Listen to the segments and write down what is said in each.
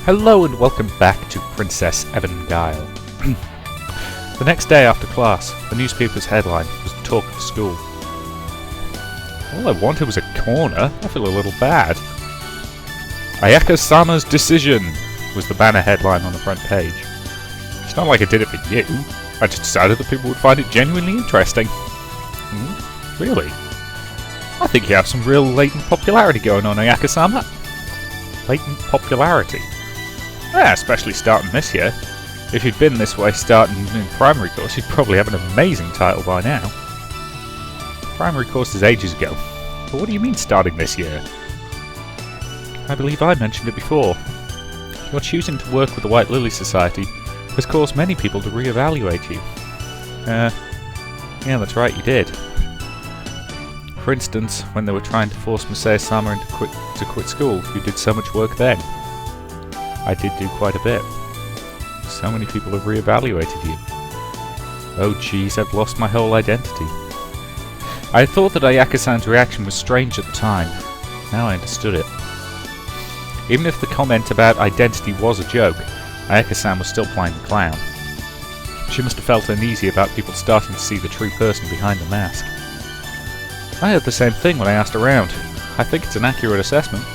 Hello and welcome back to Princess Evangile. The next day after class, the newspaper's headline was the talk of the school. All I wanted was a corner. I feel a little bad. Ayaka-sama's decision was the banner headline on the front page. It's not like I did it for you. I just decided that people would find it genuinely interesting. Really? I think you have some real latent popularity going on, Ayaka-sama. Latent popularity? Yeah, especially starting this year. If you'd been this way starting in primary course, you'd probably have an amazing title by now. Primary course is ages ago. But what do you mean starting this year? I believe I mentioned it before. Your choosing to work with the White Lily Society has caused many people to re-evaluate you. Yeah, that's right, you did. For instance, when they were trying to force Masaya-sama to quit school, you did so much work then. I did do quite a bit. So many people have re-evaluated you. Oh jeez, I've lost my whole identity. I thought that Ayaka-san's reaction was strange at the time. Now I understood it. Even if the comment about identity was a joke, Ayaka-san was still playing the clown. She must have felt uneasy about people starting to see the true person behind the mask. I heard the same thing when I asked around. I think it's an accurate assessment.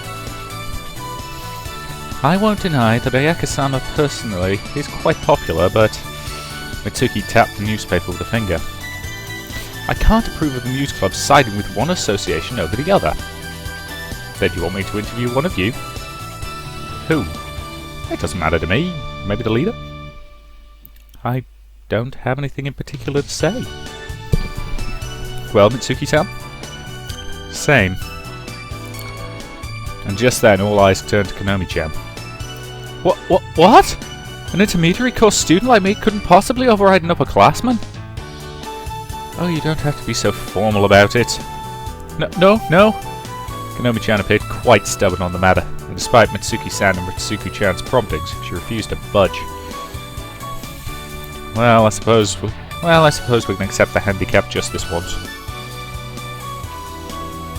I won't deny that Ayaka-sama personally is quite popular, but... Mitsuki tapped the newspaper with a finger. I can't approve of the news club siding with one association over the other. Then you want me to interview one of you? Who? It doesn't matter to me. Maybe the leader? I don't have anything in particular to say. Well, Mitsuki-san? Same. And just then all eyes turned to Konomi-chan. What? An intermediary course student like me couldn't possibly override an upperclassman? Oh, you don't have to be so formal about it. No. Konomi-chan appeared quite stubborn on the matter, and despite Mitsuki-san and Ritsuku-chan's promptings, she refused to budge. Well, I suppose we can accept the handicap just this once.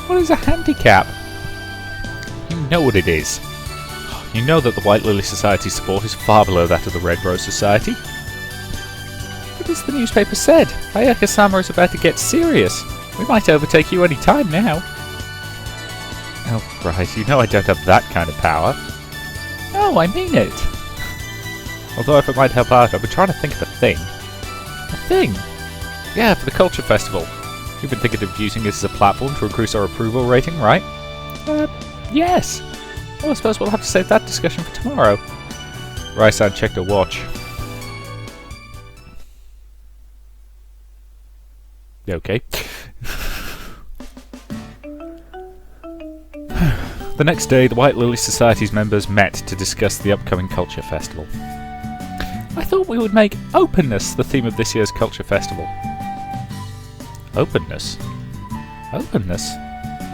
What is a handicap? You know what it is. You know that the White Lily Society's support is far below that of the Red Rose Society. But as the newspaper said, Ayaka-sama is about to get serious. We might overtake you any time now. Oh, right, you know I don't have that kind of power. No, I mean it. Although if it might help out, I've been trying to think of a thing. A thing? Yeah, for the Culture Festival. You've been thinking of using this as a platform to increase our approval rating, right? Yes. Well, I suppose we'll have to save that discussion for tomorrow. Rai-san checked her watch. Okay. The next day, the White Lily Society's members met to discuss the upcoming Culture Festival. I thought we would make openness the theme of this year's Culture Festival. Openness? Openness?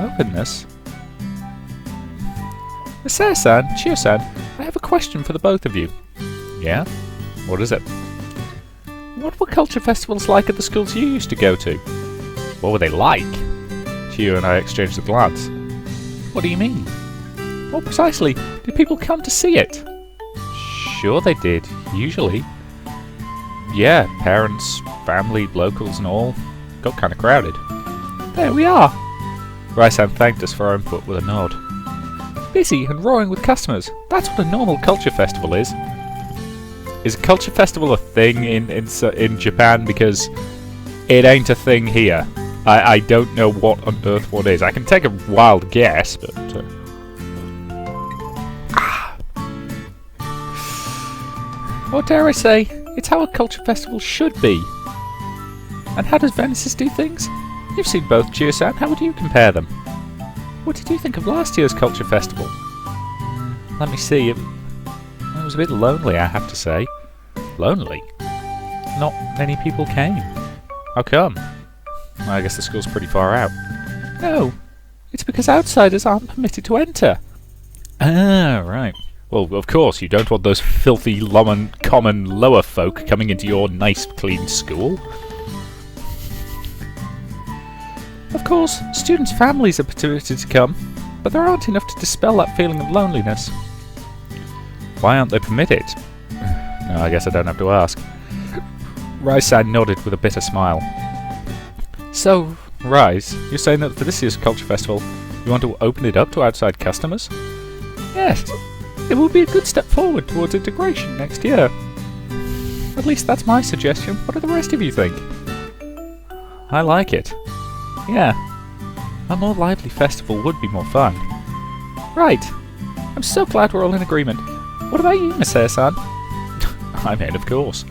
Openness? Masaya-san, Chio-san, I have a question for the both of you. Yeah? What is it? What were culture festivals like at the schools you used to go to? What were they like? Chio and I exchanged a glance. What do you mean? What precisely? Did people come to see it? Sure they did, usually. Yeah, parents, family, locals and all. Got kind of crowded. There we are! Rai-san thanked us for our input with a nod. Busy and roaring with customers. That's what a normal culture festival is. Is a culture festival a thing in Japan? Because it ain't a thing here. I don't know what on earth one is. I can take a wild guess, but... Or dare I say, it's how a culture festival should be. And how does Venice do things? You've seen both, Chio-san. How would you compare them? What did you think of last year's Culture Festival? Let me see. It was a bit lonely, I have to say. Lonely? Not many people came. How come? Well, I guess the school's pretty far out. No, it's because outsiders aren't permitted to enter. Ah, right. Well, of course, you don't want those filthy, common lower folk coming into your nice, clean school. Of course, students' families are permitted to come, but there aren't enough to dispel that feeling of loneliness. Why aren't they permitted? No, I guess I don't have to ask. Rise-san nodded with a bitter smile. So, Rise, you're saying that for this year's Culture Festival, you want to open it up to outside customers? Yes, it will be a good step forward towards integration next year. At least that's my suggestion. What do the rest of you think? I like it. Yeah, a more lively festival would be more fun. Right. I'm so glad we're all in agreement. What about you, Masaya-san? I'm in, of course.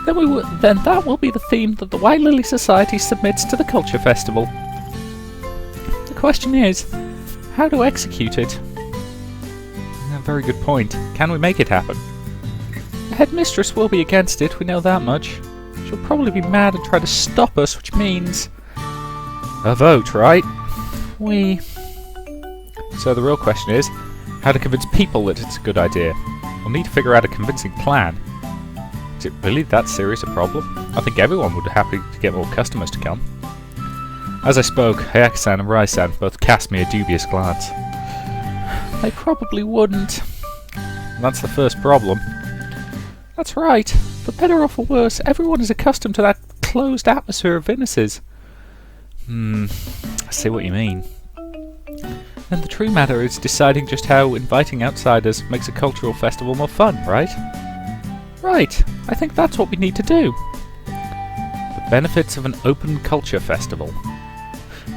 Then that will be the theme that the White Lily Society submits to the Culture Festival. The question is, how to execute it? A very good point. Can we make it happen? The headmistress will be against it, we know that much. She'll probably be mad and try to stop us, which means... a vote, right? So the real question is, how to convince people that it's a good idea. We'll need to figure out a convincing plan. Is it really that serious a problem? I think everyone would be happy to get more customers to come. As I spoke, Hayaka-san and Rai-san both cast me a dubious glance. They probably wouldn't. That's the first problem. That's right. For better or for worse, everyone is accustomed to that closed atmosphere of Venice's. I see what you mean. Then the true matter is deciding just how inviting outsiders makes a cultural festival more fun, right? Right, I think that's what we need to do. The benefits of an open culture festival.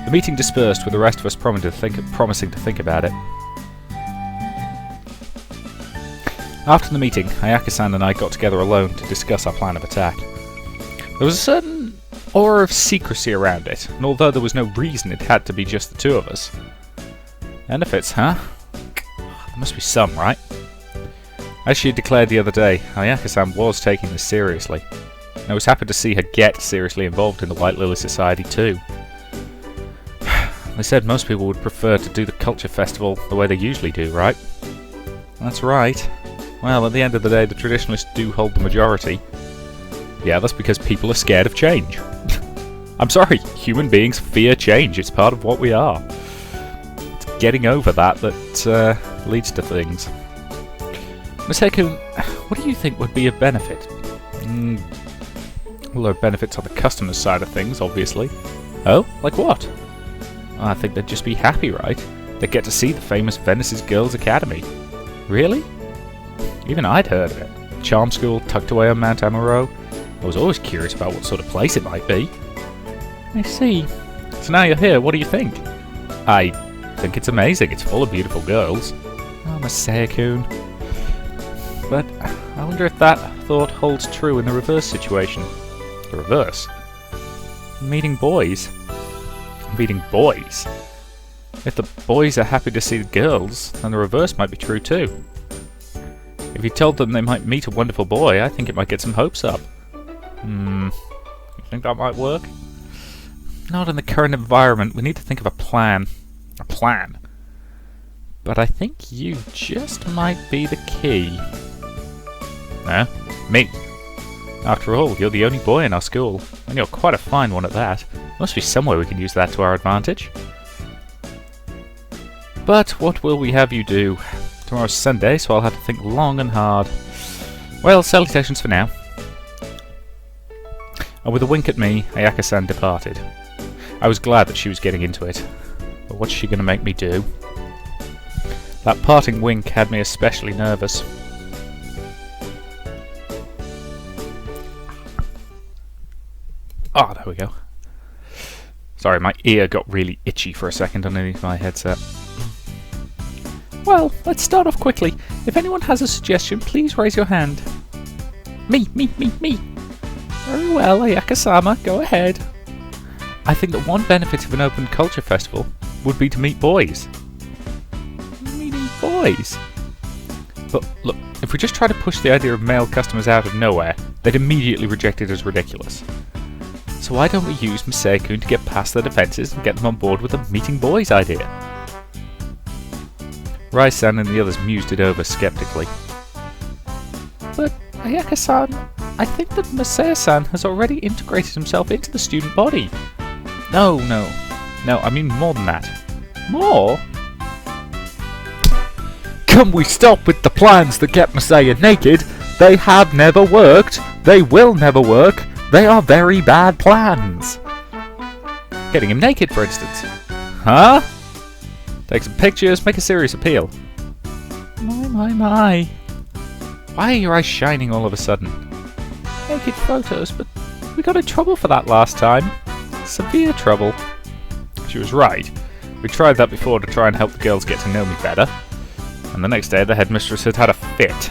The meeting dispersed with the rest of us promising to think about it. After the meeting, Ayaka-san and I got together alone to discuss our plan of attack. There was a certain aura of secrecy around it, and although there was no reason it had to be just the two of us. Benefits, huh? There must be some, right? As she had declared the other day, Ayaka-san was taking this seriously. And I was happy to see her get seriously involved in the White Lily Society too. They said most people would prefer to do the culture festival the way they usually do, right? That's right. Well, at the end of the day, the traditionalists do hold the majority. Yeah, that's because people are scared of change. I'm sorry, human beings fear change. It's part of what we are. It's getting over that leads to things. Ms. Hekun, what do you think would be a benefit? Well, there are benefits on the customer's side of things, obviously. Oh, like what? I think they'd just be happy, right? They'd get to see the famous Venice's Girls' Academy. Really? Even I'd heard of it. Charm school tucked away on Mount Amaro. I was always curious about what sort of place it might be. I see. So now you're here, what do you think? I think it's amazing. It's full of beautiful girls. Oh, Masaya-kun. But I wonder if that thought holds true in the reverse situation. The reverse? Meeting boys? Meeting boys? If the boys are happy to see the girls, then the reverse might be true too. If you told them they might meet a wonderful boy, I think it might get some hopes up. You think that might work? Not in the current environment. We need to think of a plan. A plan. But I think you just might be the key. Huh? Me? After all, you're the only boy in our school, and you're quite a fine one at that. Must be some way we can use that to our advantage. But what will we have you do? Tomorrow's Sunday, so I'll have to think long and hard. Well, salutations for now. And with a wink at me, Ayaka-san departed. I was glad that she was getting into it. But what's she going to make me do? That parting wink had me especially nervous. Ah, there we go. Sorry, my ear got really itchy for a second underneath my headset. Well, let's start off quickly. If anyone has a suggestion, please raise your hand. Me. Very well, Ayaka-sama, go ahead. I think that one benefit of an open culture festival would be to meet boys. Meeting boys? But look, if we just try to push the idea of male customers out of nowhere, they'd immediately reject it as ridiculous. So why don't we use Masaya-kun to get past their defences and get them on board with the meeting boys idea? Rai-san and the others mused it over skeptically. But, Ayaka-san, I think that Masaya-san has already integrated himself into the student body. No, I mean more than that. More? Can we stop with the plans that get Messiah naked? They have never worked. They will never work. They are very bad plans. Getting him naked, for instance. Huh? Take some pictures, make a serious appeal. My. Why are your eyes shining all of a sudden? Naked photos, but we got in trouble for that last time. Severe trouble. She was right. We tried that before to try and help the girls get to know me better. And the next day the headmistress had a fit.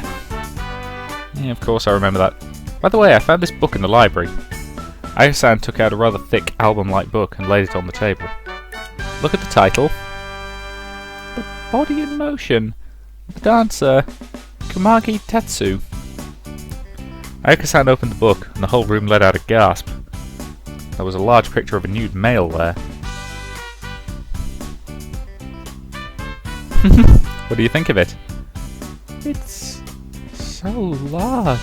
Yeah, of course I remember that. By the way, I found this book in the library. Ayasan took out a rather thick album-like book and laid it on the table. Look at the title. The Body in Motion. The dancer. Kumagi Tetsu. Ayasan opened the book and the whole room let out a gasp. There was a large picture of a nude male there. What do you think of it? It's so large.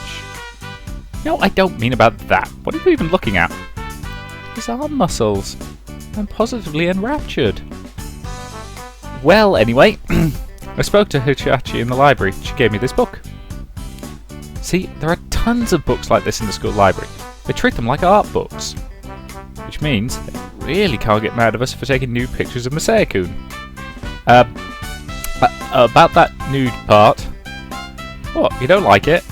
No, I don't mean about that. What are you even looking at? His arm muscles. I'm positively enraptured. Well, anyway, I spoke to Hichachi in the library. She gave me this book. See, there are tons of books like this in the school library. They treat them like art books. Which means they really can't get mad at us for taking nude pictures of Masaya-kun. About that nude part. What, you don't like it?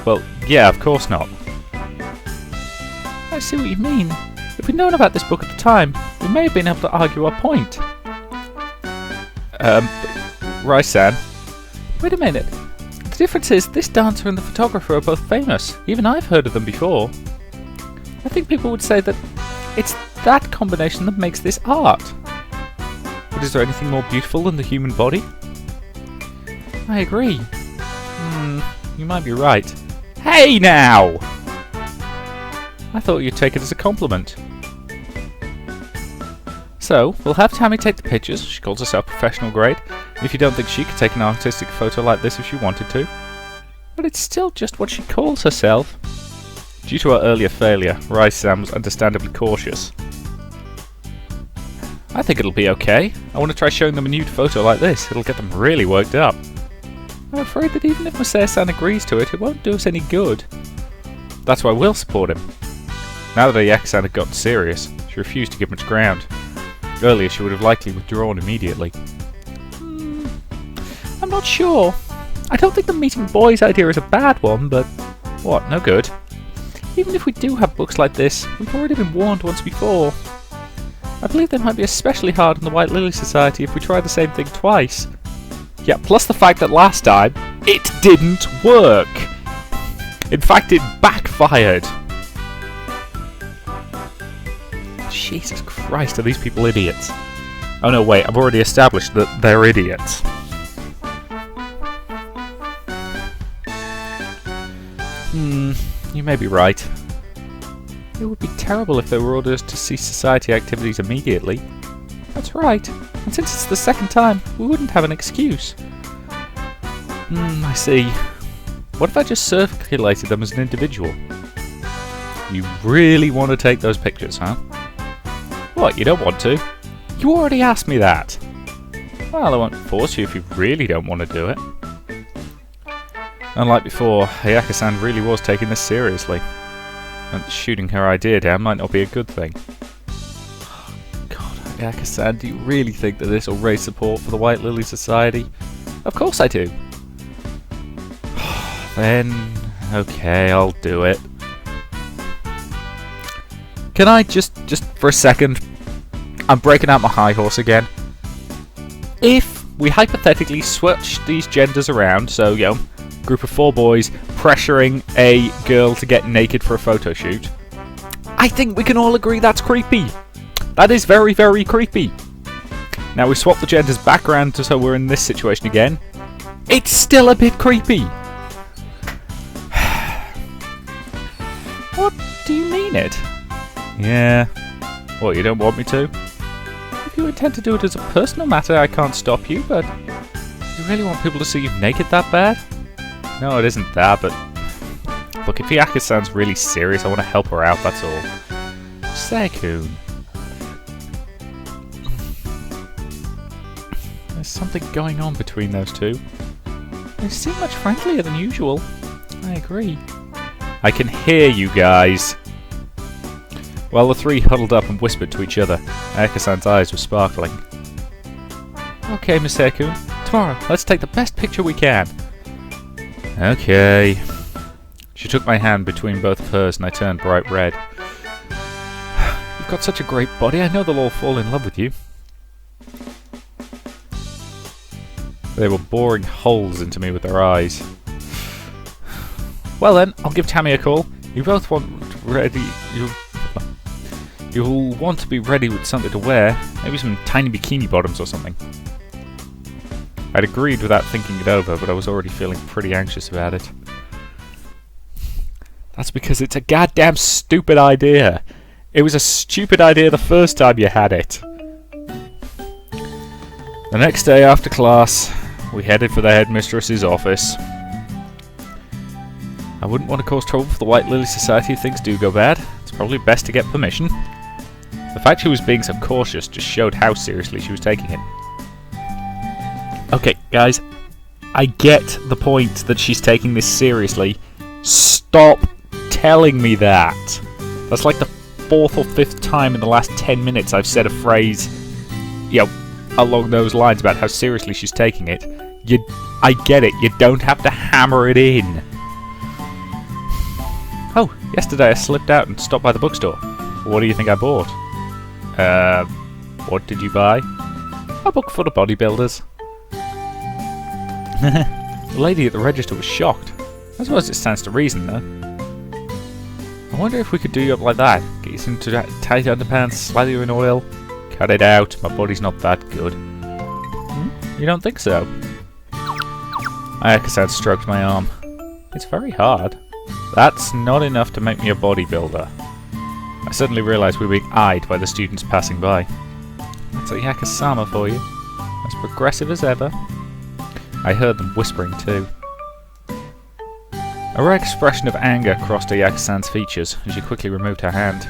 Well, yeah, of course not. I see what you mean. If we'd known about this book at the time, we may have been able to argue our point. Rai-san. Wait a minute. The difference is, this dancer and the photographer are both famous. Even I've heard of them before. I think people would say that it's that combination that makes this art. But is there anything more beautiful than the human body? I agree. You might be right. Hey now! I thought you'd take it as a compliment. So, we'll have Tammy take the pictures. She calls herself professional grade. If you don't think she could take an artistic photo like this if she wanted to. But it's still just what she calls herself. Due to her earlier failure, Rai-san was understandably cautious. I think it'll be okay. I want to try showing them a nude photo like this. It'll get them really worked up. I'm afraid that even if Masaya-san agrees to it, it won't do us any good. That's why we'll support him. Now that Ayaka-san had gotten serious, she refused to give much ground. Earlier she would have likely withdrawn immediately. I'm not sure. I don't think the meeting boys idea is a bad one, but... what, no good? Even if we do have books like this, we've already been warned once before. I believe they might be especially hard on the White Lily Society if we try the same thing twice. Yeah, plus the fact that last time, it didn't work! In fact, it backfired! Jesus Christ, are these people idiots? Oh no, wait, I've already established that they're idiots. You may be right. It would be terrible if there were orders to cease society activities immediately. That's right. And since it's the second time, we wouldn't have an excuse. I see. What if I just circulated them as an individual? You really want to take those pictures, huh? What, you don't want to? You already asked me that. Well, I won't force you if you really don't want to do it. Unlike before, Ayaka-san really was taking this seriously. And shooting her idea down might not be a good thing. God, Ayaka-san, do you really think that this will raise support for the White Lily Society? Of course I do. Then, okay, I'll do it. Can I just for a second, I'm breaking out my high horse again. If we hypothetically switch these genders around, so, you know, group of 4 boys pressuring a girl to get naked for a photo shoot, I think we can all agree that's creepy. That is very, very creepy. Now we swap the genders back around so we're in this situation again. It's still a bit creepy. What do you mean it? Yeah. What, you don't want me to? If you intend to do it as a personal matter, I can't stop you, but... you really want people to see you naked that bad? No, it isn't that, but... look, if Ayaka-san's really serious, I want to help her out, that's all. Sekun. There's something going on between those two. They seem much friendlier than usual. I agree. I can hear you guys. While the three huddled up and whispered to each other, Ayaka-san's eyes were sparkling. Okay, Miss Sekun. Tomorrow, let's take the best picture we can. Okay. She took my hand between both of hers and I turned bright red. You've got such a great body, I know they'll all fall in love with you. They were boring holes into me with their eyes. Well then, I'll give Tammy a call. You both want ready... You'll want to be ready with something to wear. Maybe some tiny bikini bottoms or something. I'd agreed without thinking it over, but I was already feeling pretty anxious about it. That's because it's a goddamn stupid idea. It was a stupid idea the first time you had it. The next day after class, we headed for the headmistress's office. I wouldn't want to cause trouble for the White Lily Society if things do go bad. It's probably best to get permission. The fact she was being so cautious just showed how seriously she was taking it. Okay, guys, I get the point that she's taking this seriously. Stop telling me that. That's like the 4th or 5th time in the last 10 minutes I've said a phrase, along those lines about how seriously she's taking it. I get it, you don't have to hammer it in. Oh, yesterday I slipped out and stopped by the bookstore. What do you think I bought? What did you buy? A book full of bodybuilders. The lady at the register was shocked. I suppose it stands to reason, though. I wonder if we could do you up like that. Get you some tight underpants, slather you in oil. Cut it out, my body's not that good. You don't think so? Ayaka-san stroked my arm. It's very hard. That's not enough to make me a bodybuilder. I suddenly realised we were being eyed by the students passing by. That's Ayaka-sama for you. As progressive as ever. I heard them whispering too. A rare expression of anger crossed Ayaka-san's features, and she quickly removed her hand.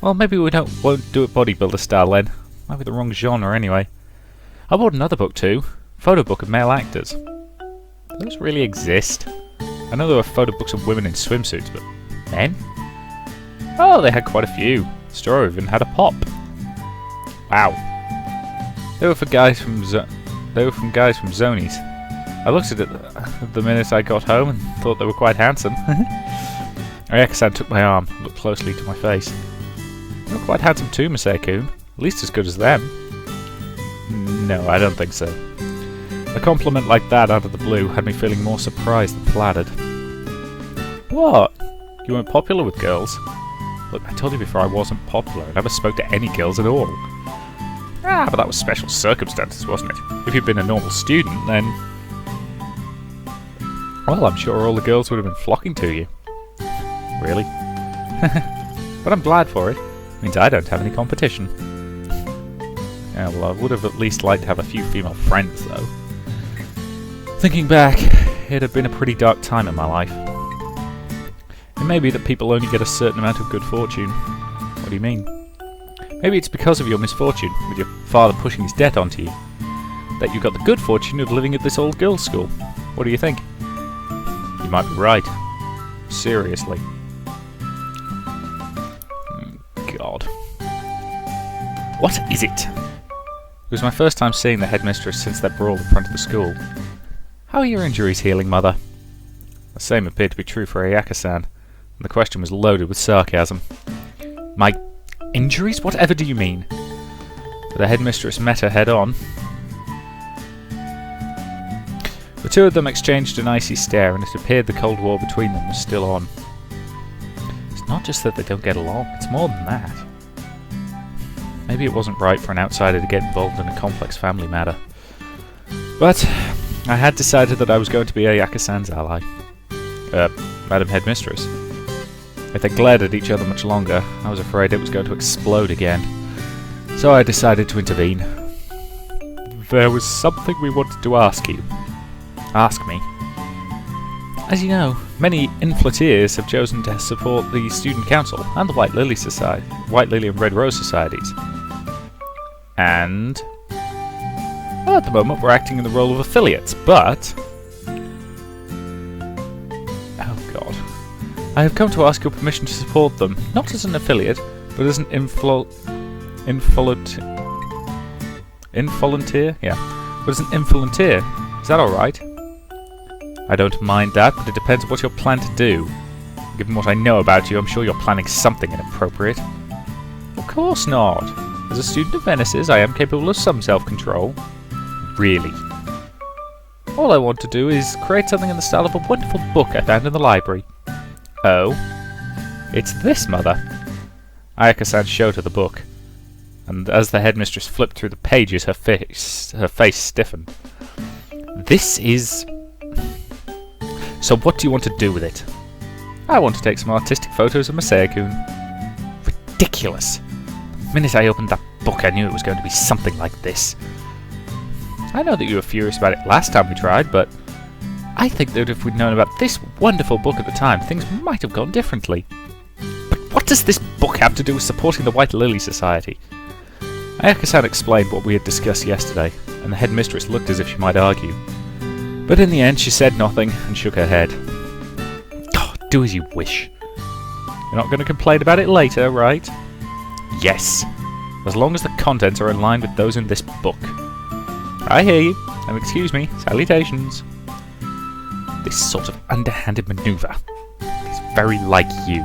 Well, maybe we won't do it bodybuilder style then. Might be the wrong genre anyway. I bought another book too. Photo book of male actors. Do those really exist? I know there were photo books of women in swimsuits, but men? Oh, they had quite a few. The store even had a pop. Wow. They were from guys from Zonies. I looked at it the minute I got home and thought they were quite handsome. Ayaka-san took my arm and looked closely to my face. You're quite handsome too, Misei-kun. At least as good as them. No, I don't think so. A compliment like that out of the blue had me feeling more surprised than flattered. What? You weren't popular with girls? Look, I told you before I wasn't popular. I never spoke to any girls at all. Ah, but that was special circumstances, wasn't it? If you'd been a normal student, then... Well, I'm sure all the girls would have been flocking to you. Really? But I'm glad for it. It means I don't have any competition. Yeah, well, I would have at least liked to have a few female friends, though. Thinking back, it had been a pretty dark time in my life. It may be that people only get a certain amount of good fortune. What do you mean? Maybe it's because of your misfortune, with your father pushing his debt onto you, that you got the good fortune of living at this old girls' school. What do you think? You might be right. Seriously. God. What is it? It was my first time seeing the headmistress since that brawl in front of the school. How are your injuries healing, Mother? The same appeared to be true for Ayaka-san, and the question was loaded with sarcasm. My injuries? Whatever do you mean? The headmistress met her head-on. The two of them exchanged an icy stare, and it appeared the Cold War between them was still on. It's not just that they don't get along, it's more than that. Maybe it wasn't right for an outsider to get involved in a complex family matter. But I had decided that I was going to be Ayaka-san's ally. Madam Headmistress. If they glared at each other much longer, I was afraid it was going to explode again. So I decided to intervene. There was something we wanted to ask you. Ask me. As you know, many inflateers have chosen to support the Student Council and the White Lily and Red Rose Societies. And Well, at the moment we're acting in the role of affiliates, but... Oh god. I have come to ask your permission to support them, not as an affiliate, but as an involunteer? Yeah. But as an involunteer. Is that alright? I don't mind that, but it depends on what you're planning to do. Given what I know about you, I'm sure you're planning something inappropriate. Of course not. As a student of Venice's, I am capable of some self-control. Really. All I want to do is create something in the style of a wonderful book I found in the library. Oh? It's this, Mother. Ayaka-san showed her the book, and as the headmistress flipped through the pages, her face stiffened. This is... So what do you want to do with it? I want to take some artistic photos of Masaya-kun. Ridiculous! The minute I opened that book, I knew it was going to be something like this. I know that you were furious about it last time we tried, but I think that if we'd known about this wonderful book at the time, things might have gone differently. But what does this book have to do with supporting the White Lily Society? Ayaka-san explained what we had discussed yesterday, and the headmistress looked as if she might argue. But in the end she said nothing and shook her head. Oh, do as you wish. You're not going to complain about it later, right? Yes, as long as the contents are in line with those in this book. I hear you, and excuse me, salutations. This sort of underhanded maneuver is very like you.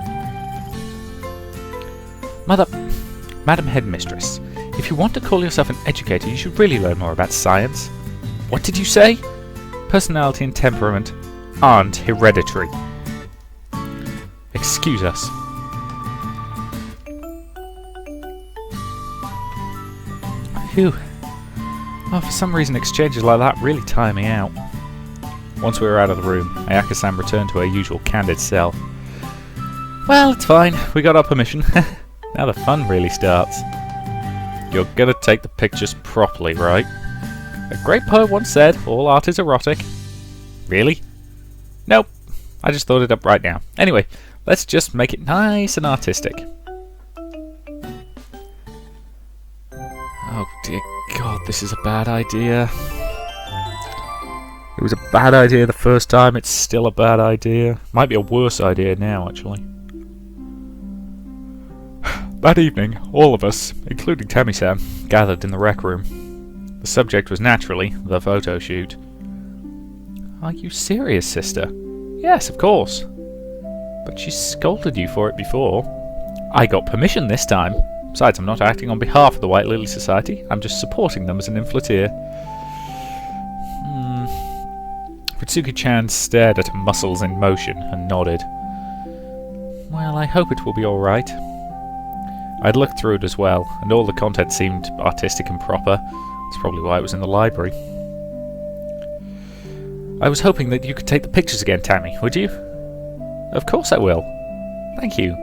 Madam Headmistress, if you want to call yourself an educator, you should really learn more about science. What did you say? Personality and temperament aren't hereditary. Excuse us. Phew. Oh, for some reason exchanges like that really tire me out. Once we were out of the room, Ayaka-san returned to her usual candid self. Well, it's fine. We got our permission. Now the fun really starts. You're gonna take the pictures properly, right? A great poet once said, all art is erotic. Really? Nope. I just thought it up right now. Anyway, let's just make it nice and artistic. Oh dear God, this is a bad idea. It was a bad idea the first time, it's still a bad idea. Might be a worse idea now, actually. That evening, all of us, including Tammy-san, gathered in the rec room. The subject was naturally the photo shoot. Are you serious, sister? Yes, of course. But she scolded you for it before. I got permission this time. Besides, I'm not acting on behalf of the White Lily Society. I'm just supporting them as an inflateer. Ritsuki-chan stared at her muscles in motion and nodded. Well, I hope it will be alright. I'd looked through it as well, and all the content seemed artistic and proper. That's probably why it was in the library. I was hoping that you could take the pictures again, Tammy, would you? Of course I will. Thank you.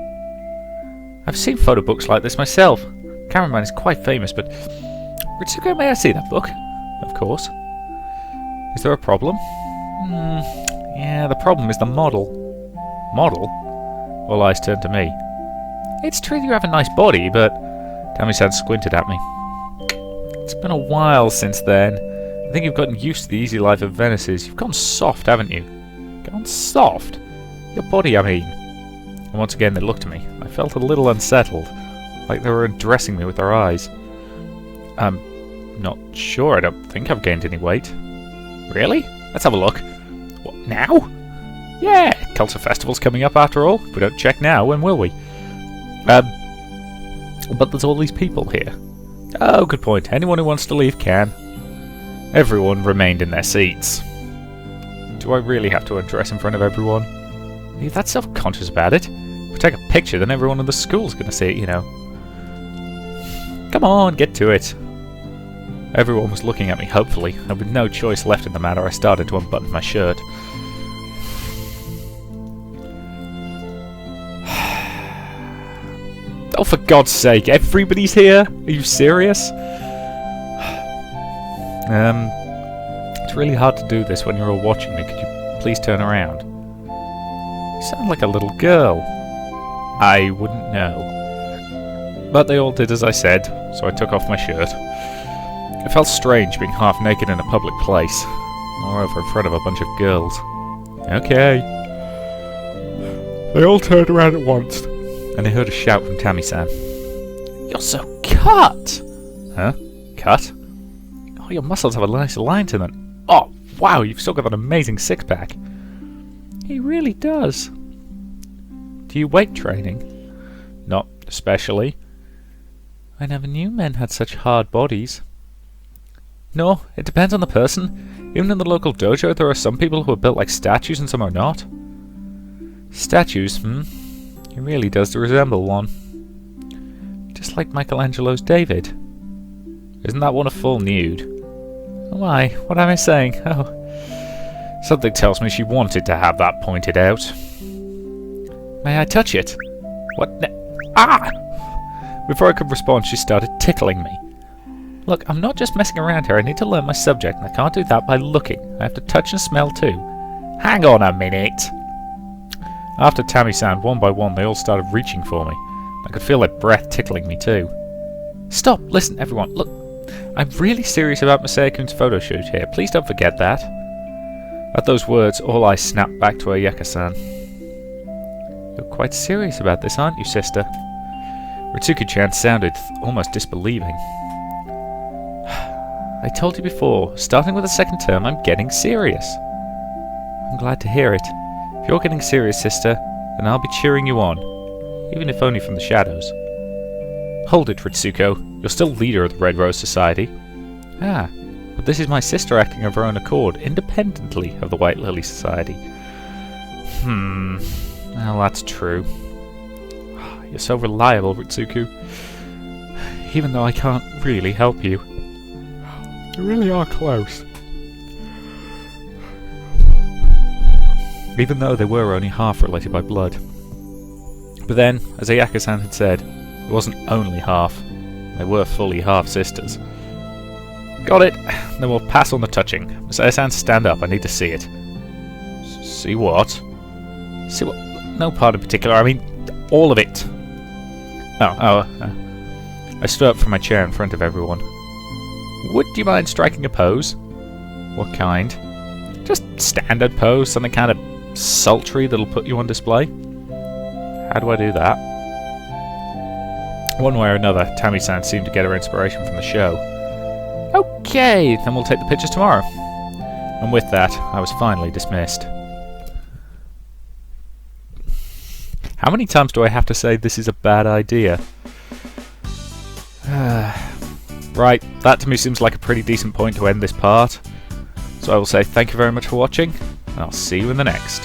I've seen photo books like this myself. Cameraman is quite famous, but... Ritsuko, may I see that book? Of course. Is there a problem? Yeah, the problem is the model. Model? All eyes turned to me. It's true you have a nice body, but... Tammy-san squinted at me. It's been a while since then. I think you've gotten used to the easy life of Venice's. You've gone soft, haven't you? Gone soft? Your body, I mean. And once again they looked at me. I felt a little unsettled, like they were undressing me with their eyes. Not sure. I don't think I've gained any weight. Really? Let's have a look. What, now? Yeah, Culture Festival's coming up after all. If we don't check now, when will we? But there's all these people here. Oh, good point. Anyone who wants to leave can. Everyone remained in their seats. Do I really have to undress in front of everyone? Are you that self-conscious about it? If we take a picture, then everyone in the school's going to see it, you know. Come on, get to it. Everyone was looking at me hopefully, and with no choice left in the matter, I started to unbutton my shirt. Oh, for God's sake, everybody's here? Are you serious? It's really hard to do this when you're all watching me. Could you please turn around? You sound like a little girl. I wouldn't know. But they all did as I said, so I took off my shirt. It felt strange being half naked in a public place. Moreover, in front of a bunch of girls. Okay. They all turned around at once, and they heard a shout from Tammy-san. You're so cut! Huh? Cut? Oh, your muscles have a nice line to them. Oh, wow, you've still got an amazing six-pack. He really does. Do you weight training? Not especially. I never knew men had such hard bodies. No, it depends on the person. Even in the local dojo, there are some people who are built like statues and some are not. Statues, He really does resemble one. Just like Michelangelo's David. Isn't that one a full nude? Oh my, what am I saying? Oh. Something tells me she wanted to have that pointed out. May I touch it? What? Ah! Before I could respond, she started tickling me. Look, I'm not just messing around here. I need to learn my subject, and I can't do that by looking. I have to touch and smell too. Hang on a minute! After Tammy-san, one by one, they all started reaching for me. I could feel their breath tickling me too. Stop! Listen, everyone. Look, I'm really serious about Masaya-kun's photo shoot here. Please don't forget that. At those words, all eyes snapped back to Ayaka-san. You're quite serious about this, aren't you, sister? Ritsuki-chan sounded almost disbelieving. I told you before, starting with the second term, I'm getting serious. I'm glad to hear it. If you're getting serious, sister, then I'll be cheering you on, even if only from the shadows. Hold it, Ritsuko. You're still leader of the Red Rose Society. Ah, but this is my sister acting of her own accord, independently of the White Lily Society. Well, that's true. You're so reliable, Ritsuko. Even though I can't really help you. You really are close. Even though they were only half related by blood. But then, as Ayaka-san had said, it wasn't only half. They were fully half-sisters. Got it! Then we'll pass on the touching. Masaya-san, stand up. I need to see it. See what? See what? No part in particular. I mean, all of it. I stood up from my chair in front of everyone. Would you mind striking a pose? What kind? Just standard pose, something kind of sultry that'll put you on display. How do I do that? One way or another, Tammy-san seemed to get her inspiration from the show. Okay, then we'll take the pictures tomorrow. And with that, I was finally dismissed. How many times do I have to say this is a bad idea? Right, that to me seems like a pretty decent point to end this part. So I will say thank you very much for watching, and I'll see you in the next.